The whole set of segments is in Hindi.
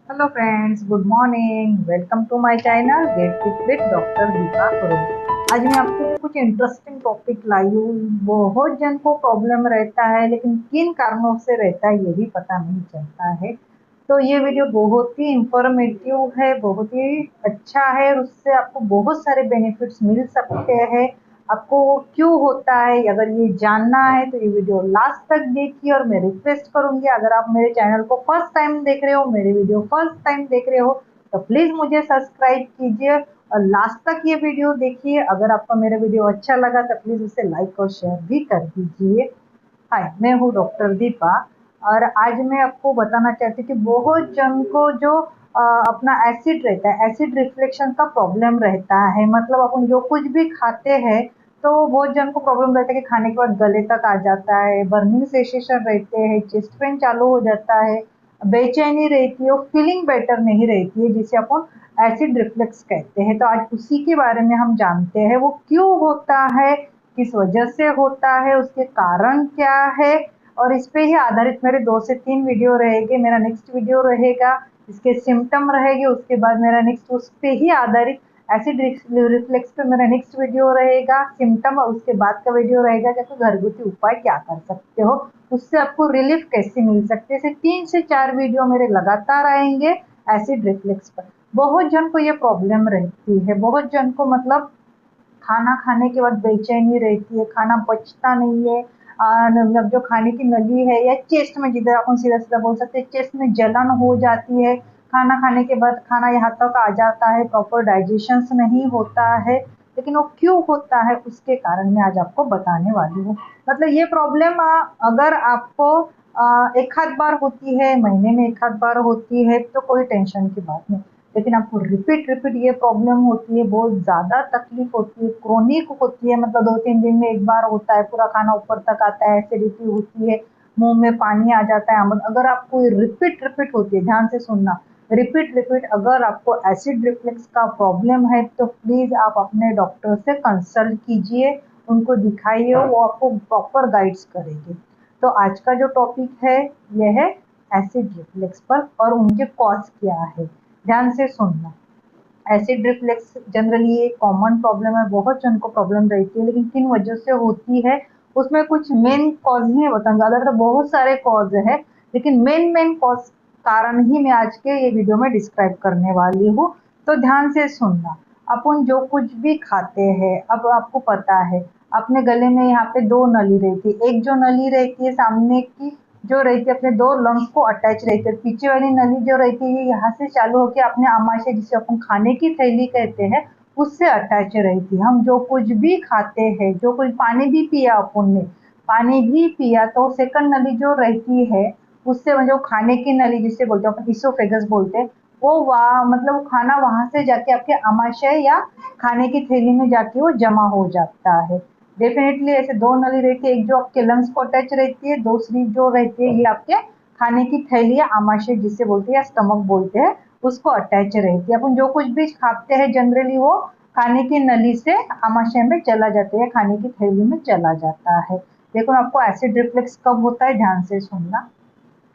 Hello friends, good morning. Welcome to my channel get fit with doctor Deepa करो। आज मैं आपके लिए कुछ इंटरेस्टिंग टॉपिक लाई हूँ। बहुत जन को प्रॉब्लम रहता है, लेकिन किन कारणों से रहता है ये भी पता नहीं चलता है। तो ये वीडियो बहुत ही इंफॉर्मेटिव है, बहुत ही अच्छा है और उससे आपको बहुत सारे बेनिफिट्स मिल सकते हैं। आपको वो क्यों होता है, अगर ये जानना है तो ये वीडियो लास्ट तक देखिए। और मैं रिक्वेस्ट करूंगी, अगर आप मेरे चैनल को फर्स्ट टाइम देख रहे हो, मेरे वीडियो फर्स्ट टाइम देख रहे हो, तो प्लीज मुझे सब्सक्राइब कीजिए और लास्ट तक ये वीडियो देखिए। अगर आपको मेरा वीडियो अच्छा लगा तो प्लीज उसे लाइक और शेयर भी कर दीजिए। हाय, मैं हूँ डॉक्टर दीपा। और आज मैं आपको बताना चाहती हूँ कि बहुत जन को जो अपना एसिड रहता है, एसिड रिफ्लेक्शन का प्रॉब्लम रहता है। मतलब अपन जो कुछ भी खाते हैं तो बहुत जन को प्रॉब्लम रहता है कि खाने के बाद गले तक आ जाता है, बर्निंग सेंसेशन रहते हैं, चेस्ट पेन चालू हो जाता है, बेचैनी रहती है और फीलिंग बेटर नहीं रहती है, जिसे अपन एसिड रिफ्लेक्स कहते हैं। तो आज उसी के बारे में हम जानते हैं वो क्यों होता है, किस वजह से होता है, उसके कारण क्या है। और इस पे ही आधारित मेरे 2 से 3 वीडियो रहेंगे। मेरा नेक्स्ट वीडियो रहेगा इसके सिम्टम रहेंगे, उसके बाद मेरा नेक्स्ट उस पे ही आधारित एसिड रिफ्लेक्स पे मेरा नेक्स्ट वीडियो रहेगा सिम्टम, और उसके बाद का वीडियो रहेगा कि घरगुती उपाय क्या कर सकते हो, उससे आपको रिलीफ कैसे मिल सकते है। ऐसे 3 से 4 वीडियो मेरे लगातार आएंगे एसिड रिफ्लेक्स पर। बहुत जन को ये प्रॉब्लम रहती है, बहुत जन को मतलब खाना खाने के बाद बेचैनी रहती है, खाना पचता नहीं है। मतलब जो खाने की नली है या चेस्ट में, जिधर अपन सीधा सीधा बोल सकते हैं, चेस्ट में जलन हो जाती है। खाना खाने के बाद खाना यहाँ तक आ जाता है, प्रॉपर डाइजेशन नहीं होता है। लेकिन वो क्यों होता है उसके कारण मैं आज आपको बताने वाली हूँ। मतलब ये प्रॉब्लम अगर आपको एक आध बार होती है, महीने में एक आध बार होती है तो कोई टेंशन की बात नहीं। लेकिन आपको रिपीट रिपीट ये प्रॉब्लम होती है, बहुत ज़्यादा तकलीफ होती है, क्रोनिक होती है, मतलब 2-3 दिन में एक बार होता है, पूरा खाना ऊपर तक आता है, एसिडिटी होती है, मुंह में पानी आ जाता है। अगर आपको रिपीट रिपीट होती है, ध्यान से सुनना, रिपीट रिपीट अगर आपको एसिड रिफ्लेक्स का प्रॉब्लम है तो प्लीज आप अपने डॉक्टर से कंसल्ट कीजिए, उनको दिखाइए, वो आपको प्रॉपर गाइड्स करेंगे। तो आज का जो टॉपिक है यह है एसिड रिफ्लेक्स पर और उनके कॉज क्या है। ध्यान से सुनना। एसिड रिफ्लेक्स जनरली एक कॉमन प्रॉब्लम है, बहुत जन को प्रॉब्लम रहती है, लेकिन किन वजह से होती है उसमें कुछ मेन कॉज ही बताऊंगा। अगर तो बहुत सारे कॉज है, लेकिन मेन मेन कॉज कारण ही मैं आज के ये वीडियो में डिस्क्राइब करने वाली हूँ। तो ध्यान से सुनना। अपन जो कुछ भी खाते हैं, अब आपको पता है अपने गले में यहाँ पे 2 नली रहती है। एक जो नली रहती है सामने की, जो रहती है अपने 2 लंग्स को अटैच रहती है। पीछे वाली नली जो रहती है यहाँ से चालू होकर अपने आमाशय, जिसे अपन खाने की थैली कहते हैं, उससे अटैच रहती है। हम जो कुछ भी खाते हैं, जो कुछ पानी भी पिया अपन ने, पानी भी पिया तो सेकंड नली जो रहती है उससे, जो खाने की नली जिसे बोलते हैं अपन, इसोफेगस बोलते हैं, वो वहाँ मतलब खाना वहां से जाके आपके आमाशय या खाने की थैली में जाके वो जमा हो जाता है। डेफिनेटली ऐसे 2 नली रहती है, एक जो आपके लंग्स को अटैच रहती है, दूसरी जो रहती है ये आपके खाने की थैली या आमाशय जिसे बोलते हैं या स्टमक बोलते हैं, उसको अटैच रहती है। अपन जो कुछ भी खाते हैं जनरली वो खाने की नली से आमाशय में चला जाता है, खाने की थैली में चला जाता है। देखो आपको एसिड रिफ्लेक्स कब होता है, ध्यान से सुनना।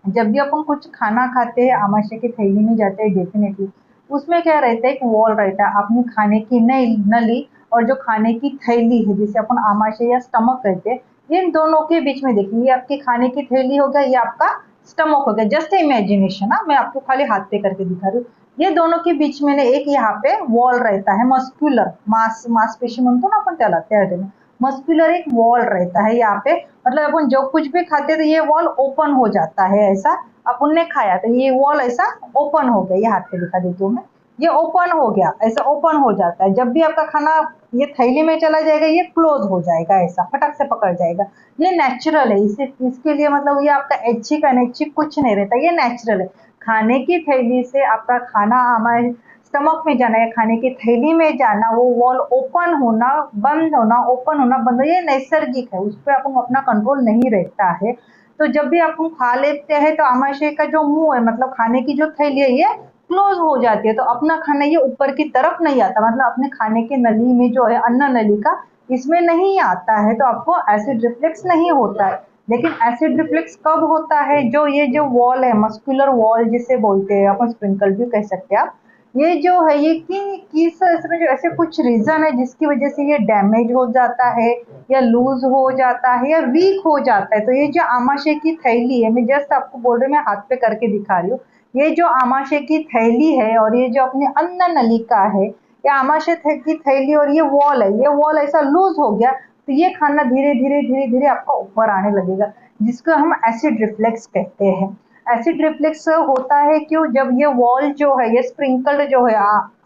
जब भी अपन कुछ खाना खाते हैं आमाशय की थैली में जाते हैं, डेफिनेटली उसमें क्या रहता है, एक वॉल रहता है अपनी खाने की नली और जो खाने की थैली है जिसे अपन आमाशय या स्टमक कहते हैं, इन दोनों के बीच में देखिए, ये आपकी खाने की थैली हो गया, ये आपका स्टमक हो गया। जस्ट इमेजिनेशन, मैं आपको खाली हाथ पे करके दिखा रही हूँ। ये दोनों के बीच में एक यहाँ पे वॉल रहता है, मस्कुलर मांसपेशी म्हणतो ना अपन त्याला, त्या मस्कुलर एक वॉल रहता है यहाँ पे। मतलब अपन जो कुछ भी खाते तो ये वॉल ओपन हो जाता है, ऐसा अपन ने खाया तो ये वॉल ऐसा ओपन हो गया। ये हाथ पे दिखा देती हूँ मैं, ये ओपन हो गया, ऐसा ओपन हो जाता है। जब भी आपका खाना ये थैली में चला जाएगा ये क्लोज हो जाएगा, ऐसा फटक से पकड़ जाएगा। ये नेचुरल है, इसे इसके लिए मतलब ये आपका ऐच्छिक अनैच्छिक कुछ नहीं रहता, ये नेचुरल है। खाने की थैली से आपका खाना हमारे स्टमक में जाना है, खाने की थैली में जाना, वो वॉल ओपन होना बंद होना, ओपन होना बंद होना, ये नैसर्गिक है, उस पर अपन अपना कंट्रोल नहीं रहता है। तो जब भी अपन खा लेते हैं तो आमाशय का जो मुंह है, मतलब खाने की जो थैली है, ये क्लोज हो जाती है, तो अपना खाना ये ऊपर की तरफ नहीं आता, मतलब अपने खाने की नली में जो है अन्न नली का, इसमें नहीं आता है, तो आपको एसिड रिफ्लेक्स नहीं होता है। लेकिन एसिड रिफ्लेक्स कब होता है, जो ये जो वॉल है, मस्कुलर वॉल जिसे बोलते हैं, अपन स्प्रिंकल भी कह सकते हैं आप, ये जो है ये किस इसमें जो ऐसे कुछ रीजन है जिसकी वजह से ये डैमेज हो जाता है या लूज हो जाता है या वीक हो जाता है। तो ये जो आमाशय की थैली है, मैं जस्ट आपको बोल रही हूँ, मैं हाथ पे करके दिखा रही हूँ, ये जो आमाशय की थैली है और ये जो अपनी अन्न नलिका है, ये आमाशय की थैली और ये वॉल है, ये वॉल ऐसा लूज हो गया तो ये खाना धीरे धीरे धीरे धीरे आपका ऊपर आने लगेगा, जिसको हम एसिड रिफ्लेक्स कहते हैं। एसिड रिफ्लेक्स होता है क्यों, जब ये वॉल जो है, ये स्प्रिंकल्ड जो है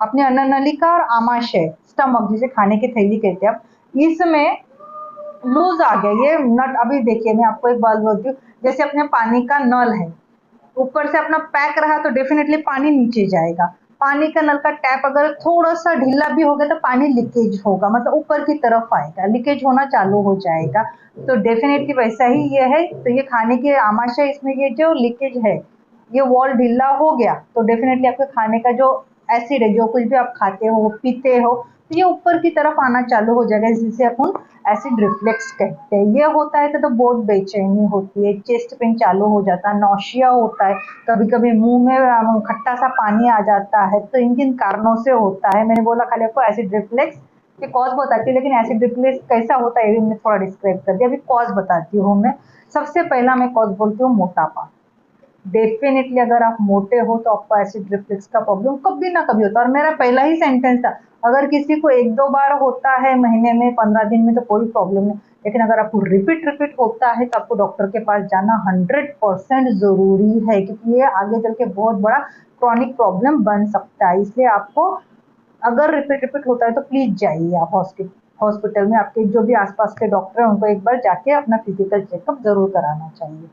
अपने अन्न नलिका और आमाशय, स्टमक जिसे खाने की थैली कहते हैं, अब इसमें लूज आ गया ये नट। अभी देखिए मैं आपको एक बात बोलती हूँ, जैसे अपने पानी का नल है, ऊपर से अपना पैक रहा तो डेफिनेटली पानी नीचे जाएगा। पानी का नल का टैप अगर थोड़ा सा ढीला भी हो गया तो पानी लीकेज होगा, मतलब ऊपर की तरफ आएगा, लीकेज होना चालू हो जाएगा। तो डेफिनेटली वैसा ही ये है। तो ये खाने के आमाशय, इसमें ये जो लीकेज है, ये वॉल ढीला हो गया तो डेफिनेटली आपके खाने का जो एसिड है, जो कुछ भी आप खाते हो पीते हो, तो ये ऊपर की तरफ आना चालू हो जाएगा, जिसे अपन एसिड रिफ्लेक्स कहते हैं। ये होता है तो बहुत बेचैनी होती है, चेस्ट पेन चालू हो जाता है, नौशिया होता है, कभी कभी मुंह में खट्टा सा पानी आ जाता है। तो इन किन कारणों से होता है, मैंने बोला खाली आपको एसिड रिफ्लेक्स के कॉज बताती हूँ, लेकिन एसिड रिफ्लेक्स कैसा होता है ये भी मैंने थोड़ा डिस्क्राइब कर दिया। अभी कॉज बताती हूँ मैं। सबसे पहला मैं कॉज बोलती हूँ मोटापा। डेफिनेटली अगर आप मोटे हो तो आपको एसिड रिफ्लक्स का प्रॉब्लम कभी ना कभी होता है। और मेरा पहला ही सेंटेंस था, अगर किसी को एक दो बार होता है महीने में 15 दिन में तो कोई प्रॉब्लम नहीं, लेकिन अगर आपको रिपीट रिपीट होता है तो आपको डॉक्टर के पास जाना 100% जरूरी है, क्योंकि ये आगे चल के बहुत बड़ा क्रॉनिक प्रॉब्लम बन सकता है। इसलिए आपको अगर रिपीट रिपीट होता है तो प्लीज जाइए आप हॉस्पिटल में, आपके जो भी आसपास के डॉक्टर हैं उनको एक बार जाके अपना फिजिकल चेकअप जरूर कराना चाहिए।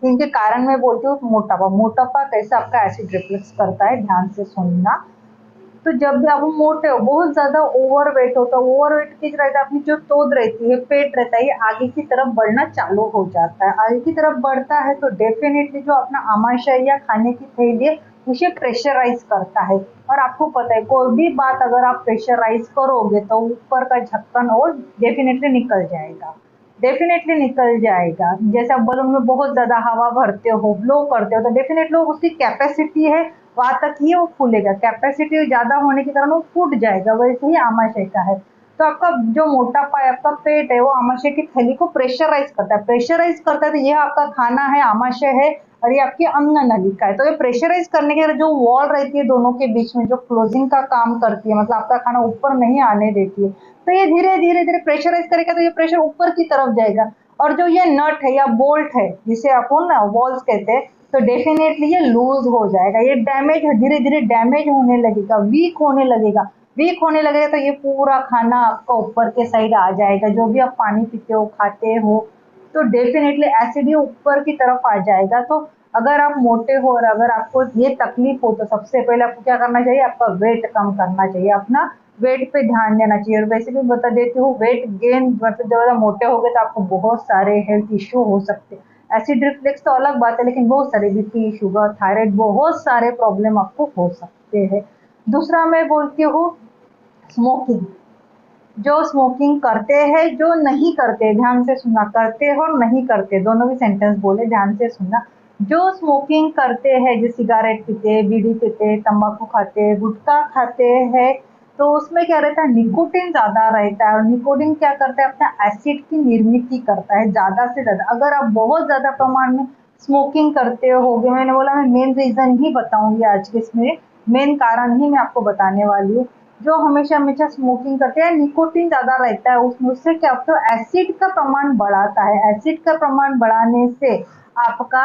इनके कारण मैं बोलती हूँ मोटापा। मोटापा कैसे आपका एसिड रिफ्लक्स करता है, ध्यान से सुनना। तो जब भी आप मोटे हो, बहुत ज्यादा ओवरवेट होता है, ओवरवेट किस रहता है, अपनी जो तोद रहती है, पेट रहता है, ये आगे की तरफ बढ़ना चालू हो जाता है। आगे की तरफ बढ़ता है तो डेफिनेटली जो अपना आमाशय या खाने की थैली है उसे प्रेशराइज करता है। और आपको पता है कोई भी बात अगर आप प्रेशराइज करोगे तो ऊपर का ढक्कन और डेफिनेटली निकल जाएगा, डेफिनेटली निकल जाएगा। जैसे आप बलून में बहुत ज्यादा हवा भरते हो, ब्लो करते हो, तो डेफिनेटली उसकी कैपेसिटी है वहां तक ही वो फूलेगा, कैपेसिटी ज्यादा होने के कारण वो फूट जाएगा। वैसे ही आमाशय का है। तो आपका जो मोटापा है, आपका पेट है, वो आमाशय की थैली को प्रेशराइज करता है, प्रेशराइज करता है। तो ये आपका खाना है, आमाशय है, और ये आपकी अन्न नलिका है। तो ये प्रेशराइज करने के जो वॉल रहती है दोनों के बीच में, जो क्लोजिंग का काम करती है, मतलब आपका खाना ऊपर नहीं आने देती है, तो ये धीरे धीरे धीरे प्रेशराइज करेगा तो ये प्रेशर ऊपर की तरफ जाएगा। और जो ये नट है या बोल्ट है जिसे अपन ना वॉल्स कहते हैं, तो डेफिनेटली ये लूज हो जाएगा, ये डैमेज धीरे धीरे डैमेज होने लगेगा, वीक होने लगेगा। वीक होने लगेगा तो ये पूरा खाना आपका ऊपर के साइड आ जाएगा, जो भी आप पानी पीते हो खाते हो, तो डेफिनेटली एसिड ये ऊपर की तरफ आ जाएगा। तो अगर आप मोटे हो और अगर आपको ये तकलीफ हो तो सबसे पहले आपको क्या करना चाहिए, आपका वेट कम करना चाहिए, अपना वेट पे ध्यान देना चाहिए। और वैसे भी बता देती हूँ, वेट गेन मतलब जब ज्यादा मोटे हो गए तो आपको बहुत सारे हेल्थ इश्यू हो सकते हैं। एसिड रिफ्लेक्स तो अलग बात है, लेकिन बहुत सारे बीपी, शुगर, थायराइड, बहुत सारे प्रॉब्लम आपको हो सकते हैं। दूसरा मैं बोलती हूँ स्मोकिंग। जो स्मोकिंग करते हैं, जो नहीं करते, ध्यान से सुनना, करते हैं और नहीं करते दोनों भी सेंटेंस बोले, ध्यान से सुनना। जो स्मोकिंग करते हैं, जो सिगारेट पीते हैं, बीड़ी पीते हैं, तंबाकू खाते हैं, गुटखा खाते हैं, तो उसमें क्या रहता है, निकोटीन ज्यादा रहता है। और निकोटीन क्या करता है, अपना एसिड की निर्मित करता है ज्यादा से ज्यादा। अगर आप बहुत ज्यादा प्रमाण में स्मोकिंग करते हो, मैंने बोला मैं मेन रीजन ही बताऊंगी आज के इसमें, मेन कारण ही मैं आपको बताने वाली हूँ। जो हमेशा हमेशा स्मोकिंग करते हैं, निकोटीन ज्यादा रहता है उसमें, उससे क्या होता है, एसिड का प्रमाण बढ़ाता है। एसिड का प्रमाण बढ़ाने से आपका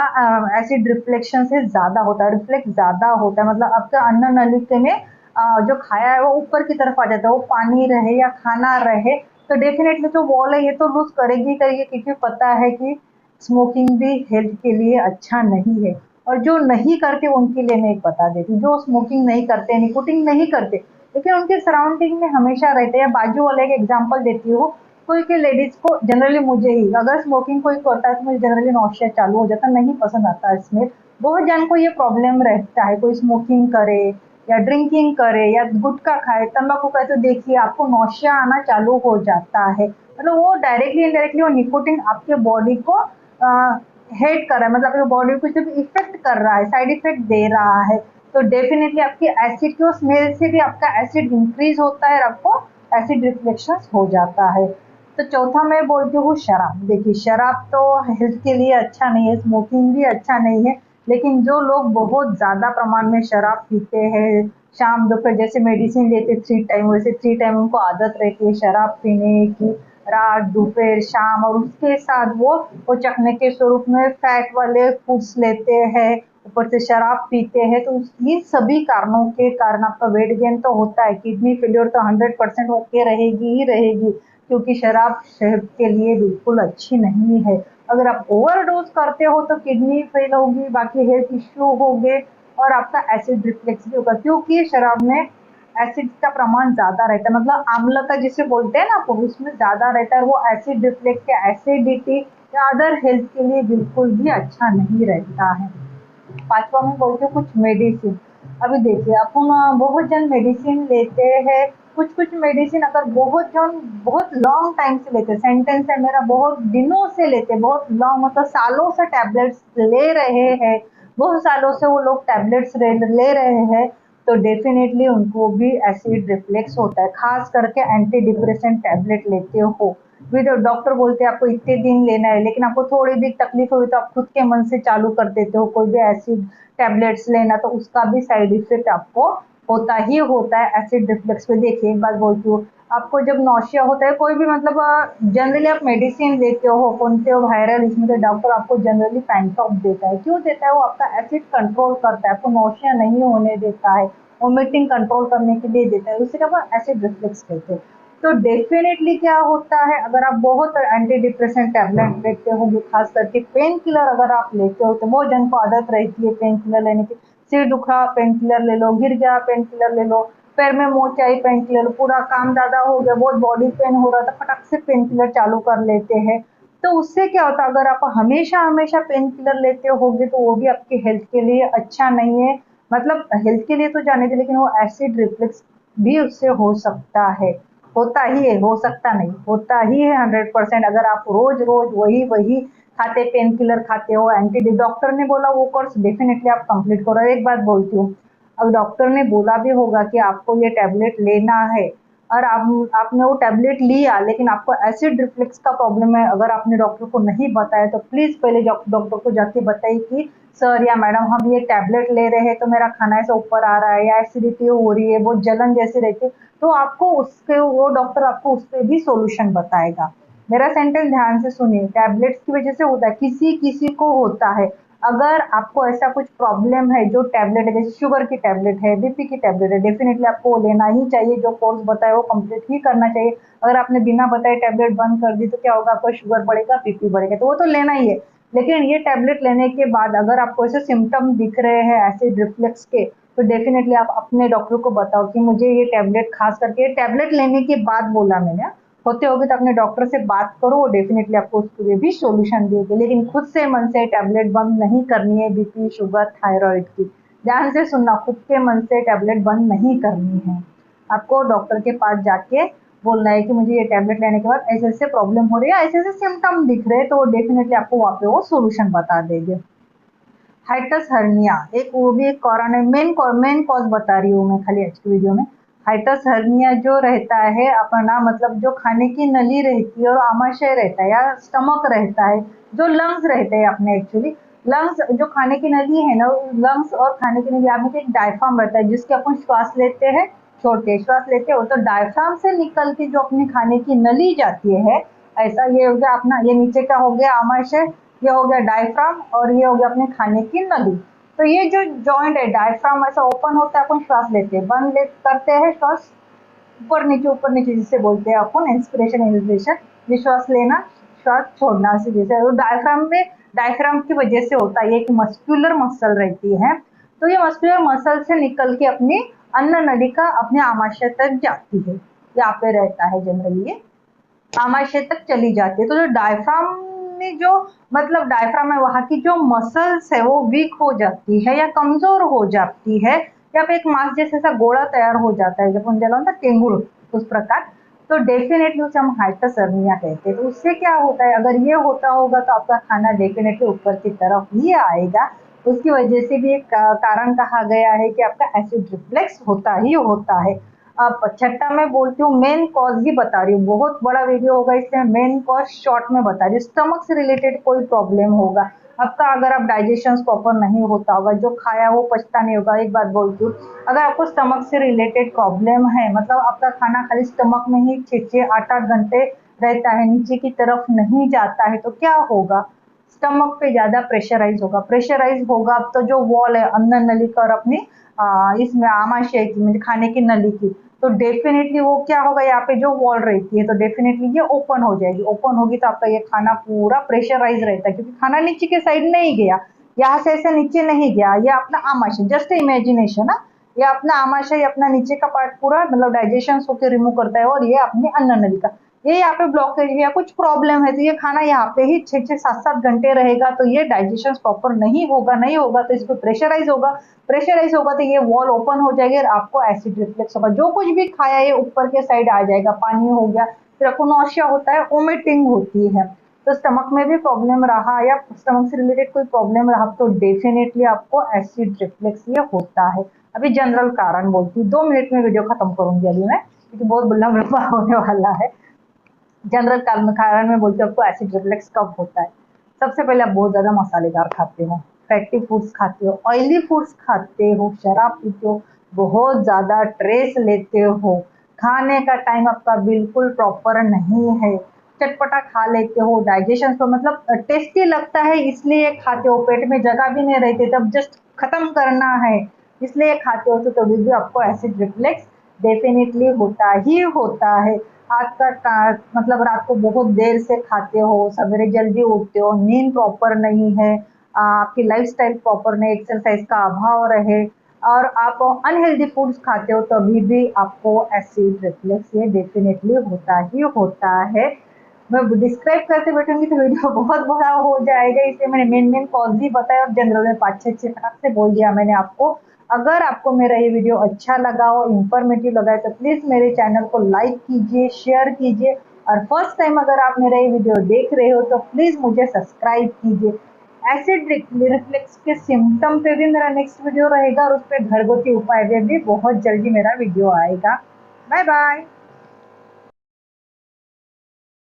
एसिड रिफ्लेक्शन से ज्यादा होता है, रिफ्लेक्स ज्यादा होता है, मतलब आपका अन्न नलिका में जो खाया है वो ऊपर की तरफ आ जाता है, वो पानी रहे या खाना रहे, तो डेफिनेटली जो वॉल है ये तो लूज करेगी करेगी, क्योंकि पता है कि स्मोकिंग भी हेल्थ के लिए अच्छा नहीं है। और जो नहीं करते उनके लिए मैं एक बता देती हूँ, जो स्मोकिंग नहीं करते, निकोटिंग नहीं करते, लेकिन उनके सराउंडिंग में हमेशा रहते हैं। बाजू वाले एक एग्जांपल देती हूँ, कोई के लेडीज को, जनरली मुझे ही, अगर स्मोकिंग कोई करता है तो मुझे जनरली नौशिया चालू हो जाता, नहीं पसंद आता इसमें। बहुत जन को ये प्रॉब्लम रहता है, कोई स्मोकिंग करे या ड्रिंकिंग करे या गुटखा खाए, तंबाकू खाए, तो देखिए आपको नौशिया आना चालू हो जाता है। मतलब वो डायरेक्टली इनडायरेक्टली वो निकोटिन आपके बॉडी को हेट कर रहा है, मतलब आपकी बॉडी को कुछ इफेक्ट कर रहा है, साइड इफेक्ट दे रहा है, तो डेफिनेटली आपकी एसिड की स्मेल से भी आपका एसिड इंक्रीज होता है और आपको एसिड रिफ्लेक्शन हो जाता है। तो चौथा मैं बोलती हूँ शराब। देखिए शराब तो हेल्थ के लिए अच्छा नहीं है, स्मोकिंग भी अच्छा नहीं है, लेकिन जो लोग बहुत ज्यादा प्रमाण में शराब पीते हैं, शाम दोपहर जैसे मेडिसिन लेते 3 टाइम, वैसे 3 टाइम उनको आदत रहती है शराब पीने की, रात दोपहर शाम, और उसके साथ वो चखने के स्वरूप में फैट वाले फूड्स लेते हैं, ऊपर से शराब पीते हैं, तो ये सभी कारणों के कारण आपका वेट गेन तो होता है, किडनी फेलियर तो 100% होके रहेगी ही रहेगी, क्योंकि शराब सेहत के लिए बिल्कुल अच्छी नहीं है। अगर आप ओवरडोज करते हो तो किडनी फेल होगी, बाकी हेल्थ इश्यू होंगे, और आपका एसिड रिफ्लेक्स भी होगा, क्योंकि शराब में एसिड का प्रमाण ज्यादा रहता है, मतलब आम्लता जिसे बोलते हैं ना आपको, उसमें ज्यादा रहता है, वो एसिड रिफ्लेक्स या एसिडिटी या अदर हेल्थ के लिए बिल्कुल भी अच्छा नहीं रहता है। पांचवा में बोलते हैं कुछ मेडिसिन। अभी देखिए अपन बहुत जन मेडिसिन लेते हैं, कुछ कुछ मेडिसिन अगर बहुत जन बहुत लॉन्ग टाइम से लेते हैं, सेंटेंस है मेरा, बहुत दिनों से लेते हैं, बहुत लॉन्ग मतलब सालों से टैबलेट्स ले रहे हैं, बहुत सालों से वो लोग टैबलेट्स ले रहे हैं, तो डेफिनेटली उनको भी एसिड रिफ्लेक्स होता है, खास करके एंटी डिप्रेसेंट टैबलेट लेते हो, फिर डॉक्टर बोलते हैं आपको इतने दिन लेना है, लेकिन आपको थोड़ी भी तकलीफ हुई तो आप खुद के मन से चालू कर देते हो कोई भी एसिड टैबलेट्स लेना, तो उसका भी साइड इफेक्ट आपको होता ही होता है एसिड रिफ्लक्स पे। देखिए एक बात बोलती हूँ, आपको जब नौशिया होता है कोई भी, मतलब जनरली आप मेडिसिन लेते हो कौन से वायरल, इसमें तो डॉक्टर आपको जनरली पैंटॉप देता है, क्यों देता है, वो आपका एसिड कंट्रोल करता है, आपको नौशिया नहीं होने देता है, वोमिटिंग कंट्रोल करने के लिए देता है, उसी का एसिड रिफ्लक्स कहते हैं। तो डेफिनेटली क्या होता है, अगर आप बहुत एंटी डिप्रेसेंट टैबलेट लेते हो, खास करके पेन किलर अगर आप लेते हो, तो बहुत जन को आदत रहती है पेन किलर लेने की, सिर दुखा पेन किलर ले लो, गिर गया पेन किलर ले लो, पैर में मोच आई पेन किलर, पूरा काम ज्यादा हो गया, बहुत बॉडी पेन हो रहा था, फटक से पेन किलर चालू कर लेते हैं, तो उससे क्या होता है, अगर आप हमेशा हमेशा पेन किलर लेते होगे तो वो भी आपकी हेल्थ के लिए अच्छा नहीं है, मतलब हेल्थ के लिए तो जाने दे, लेकिन वो एसिड रिफ्लक्स भी उससे हो सकता है, होता ही है, हो सकता नहीं, होता ही है 100%। अगर आप रोज रोज वही वही खाते, पेन किलर खाते हो, एंटी डॉक्टर ने बोला वो कोर्स डेफिनेटली आप कंप्लीट करो। एक बात बोलती हूँ, अब डॉक्टर ने बोला भी होगा कि आपको ये टैबलेट लेना है, और आपने वो टैबलेट लिया, लेकिन आपको एसिड रिफ्लक्स का प्रॉब्लम है, अगर आपने डॉक्टर को नहीं बताया तो प्लीज पहले डॉक्टर को जाके बताइए कि सर या मैडम हम ये टैबलेट ले रहे हैं तो मेरा खाना ऐसे ऊपर आ रहा है, या एसिडिटी हो रही है, बहुत जलन जैसी रहती है, तो आपको उसके वो डॉक्टर आपको उस पर भी सोल्यूशन बताएगा। मेरा सेंटेंस ध्यान से सुनिए, टैबलेट्स की वजह से होता है, किसी किसी को होता है, अगर आपको ऐसा कुछ प्रॉब्लम है, जो टैबलेट है, जैसे शुगर की टैबलेट है, बीपी की टैबलेट है, डेफिनेटली आपको वो लेना ही चाहिए, जो कोर्स बताए वो कंप्लीट ही करना चाहिए। अगर आपने बिना बताए टैबलेट बंद कर दी तो क्या होगा, आपका शुगर बढ़ेगा, बीपी बढ़ेगा, तो वो तो लेना ही है, लेकिन ये टैबलेट लेने के बाद अगर आपको ऐसे सिम्टम दिख रहे हैं एसिड रिफ्लक्स के, तो डेफिनेटली आप अपने डॉक्टर को बताओ कि मुझे ये टैबलेट, खास करके टैबलेट लेने के बाद बोला मैंने, होते होगे तो अपने डॉक्टर से बात करो, वो डेफिनेटली आपको उसके लिए भी सोल्यूशन देंगे, लेकिन खुद से मन से टैबलेट बंद नहीं करनी है, बीपी शुगर थायराइड की, ध्यान से सुनना, खुद के मन से टैबलेट बंद नहीं करनी है, आपको डॉक्टर के पास जाके बोलना है कि मुझे ये टैबलेट लेने के बाद ऐसे ऐसे प्रॉब्लम हो रही है, ऐसे ऐसे सिम्टम दिख रहे हैं, तो वो डेफिनेटली आपको वहाँ पे वो सोल्यूशन बता देंगे। हाइटस हर्निया, एक वो भी एक कारण है, मेन कॉज बता रही हूँ मैं खाली आज की वीडियो में। हाइटस हर्निया जो रहता है अपना, मतलब जो खाने की नली रहती है और आमाशय रहता है या स्टमक रहता है, जो लंग्स रहते हैं अपने एक्चुअली, लंग्स जो खाने की नली है ना, लंग्स और खाने की नली आप में एक डायफ्राम रहता है, जिसके अपन श्वास लेते हैं, छोड़ते श्वास लेते हो, तो डायफ्राम से निकल के जो अपनी खाने की नली जाती है, ऐसा ये हो गया अपना, ये नीचे का हो गया आमाशय, ये हो गया डायफ्राम, और ये हो गया अपने खाने की नली। तो ये जो जॉइंट है, डायफ्राम ऐसा ओपन होता है, अपन श्वास लेते हैं, बंद करते हैं श्वास, ऊपर नीचे जिसे बोलते हैं अपन इंस्पिरेशन एक्सपिरेशन, विश्वास लेना, श्वास छोड़ना से, जैसे डायफ्राम में, डायफ्राम की वजह से होता है, एक मस्कुलर मसल रहती है, तो ये मस्कुलर मसल से निकल के अपनी अन्न नली का अपने आमाशय तक जाती है, यहाँ पे रहता है जनरली, ये आमाशय तक चली जाती है। तो जो डायफ्राम में जो, मतलब डायफ्राम है, वहां की जो मसल्स है वो वीक हो जाती है या कमजोर हो जाती है, या फिर एक मांस जैसे सा गोला तैयार हो जाता है, जब हम जला टेंगुर उस प्रकार, तो डेफिनेटली उसे हम हाइपोथर्मिया कहते हैं। तो उससे क्या होता है, अगर ये होता होगा तो आपका खाना डेफिनेटली ऊपर की तरफ ही आएगा। उसकी वजह से भी एक कारण कहा गया है कि आपका एसिड रिफ्लेक्स होता ही होता है। अब छठा मैं बोलती हूँ, मेन कॉज ही बता रही हूँ, बहुत बड़ा वीडियो होगा इसलिए मेन कॉज शॉर्ट में बता रही हूँ। स्टमक से रिलेटेड कोई प्रॉब्लम होगा आपका, अगर आप डाइजेशन प्रॉपर नहीं होता होगा, जो खाया वो पचता नहीं होगा। एक बात बोलती हूँ, अगर आपको स्टमक से रिलेटेड प्रॉब्लम है, मतलब आपका खाना खाली स्टमक में ही 6-8 घंटे रहता है, नीचे की तरफ नहीं जाता है, तो क्या होगा, स्टमक पे ज्यादा प्रेशराइज होगा। प्रेशराइज होगा तो जो वॉल है अन्न नली का और अपनी इसमें आमाशय की, मतलब खाने की नली की, तो डेफिनेटली वो क्या होगा, यहाँ पे जो वॉल रहती है तो डेफिनेटली ये ओपन हो जाएगी। ओपन होगी तो आपका ये खाना पूरा प्रेशराइज रहता है, क्योंकि खाना नीचे के साइड नहीं गया, यहाँ से ऐसे नीचे नहीं गया, ये अपना आमाशय, जस्ट इमेजिनेशन है, ये अपना आमाशय अपना नीचे का पार्ट पूरा मतलब डाइजेशन होकर रिमूव करता है, और ये अपनी अन्न नली का, ये यहाँ पे ब्लॉकेज या कुछ प्रॉब्लम है तो ये खाना यहाँ पे ही 6-7 घंटे रहेगा, तो ये डाइजेशन प्रॉपर नहीं होगा तो इस पे प्रेशराइज होगा। प्रेशराइज होगा तो ये वॉल ओपन हो जाएगी और आपको एसिड रिफ्लेक्स होगा। जो कुछ भी खाया ये ऊपर के साइड आ जाएगा, पानी हो गया, फिर आपको नौशिया होता है, वोमिटिंग होती है। तो स्टमक में भी प्रॉब्लम रहा या स्टमक से रिलेटेड कोई प्रॉब्लम रहा तो डेफिनेटली आपको एसिड रिफ्लेक्स ये होता है। अभी जनरल कारण बोलती हूँ, 2 मिनट में वीडियो खत्म करूंगी अभी मैं, क्योंकि बहुत लंबा होने वाला है। जनरल कारण में बोलते हो आपको एसिड रिफ्लेक्स कब होता है। सबसे पहले आप बहुत ज़्यादा मसालेदार खाते हो, फैटी फूड्स खाते हो, ऑयली फूड्स खाते हो, शराब पीते हो, बहुत ज़्यादा स्ट्रेस लेते हो, खाने का टाइम आपका बिल्कुल प्रॉपर नहीं है, चटपटा खा लेते हो, डाइजेशन तो मतलब टेस्टी लगता है इसलिए खाते हो, पेट में जगह भी नहीं रहती तब जस्ट खत्म करना है इसलिए खाते हो, तो तभी भी आपको एसिड रिफ्लेक्स डेफिनेटली होता ही होता है। आज का मतलब रात को बहुत देर से खाते हो, सवेरे जल्दी उठते हो, नींद प्रॉपर नहीं है, आपकी लाइफस्टाइल प्रॉपर नहीं, एक्सरसाइज का अभाव रहे और आप अनहेल्दी फूड्स खाते हो, तभी भी आपको एसिड रिफ्लेक्स ये डेफिनेटली होता ही होता है। मैं डिस्क्राइब करते बैठूंगी तो वीडियो बहुत बड़ा हो जाएगा, इसलिए मैंने मेन मेन कॉज ही बताया और जनरल में 5-6 फटाक से बोल दिया मैंने आपको। अगर आपको मेरा ये वीडियो अच्छा लगा हो, इंफॉर्मेटिव लगा है, तो प्लीज मेरे चैनल को लाइक कीजिए, शेयर कीजिए, और फर्स्ट टाइम अगर आप मेरा ये वीडियो देख रहे हो तो प्लीज मुझे सब्सक्राइब कीजिए। एसिड रिफ्लेक्स के सिम्टम पे भी मेरा नेक्स्ट वीडियो रहेगा और उस पर घरगुती उपाय पे भी बहुत जल्दी मेरा वीडियो आएगा। Bye bye.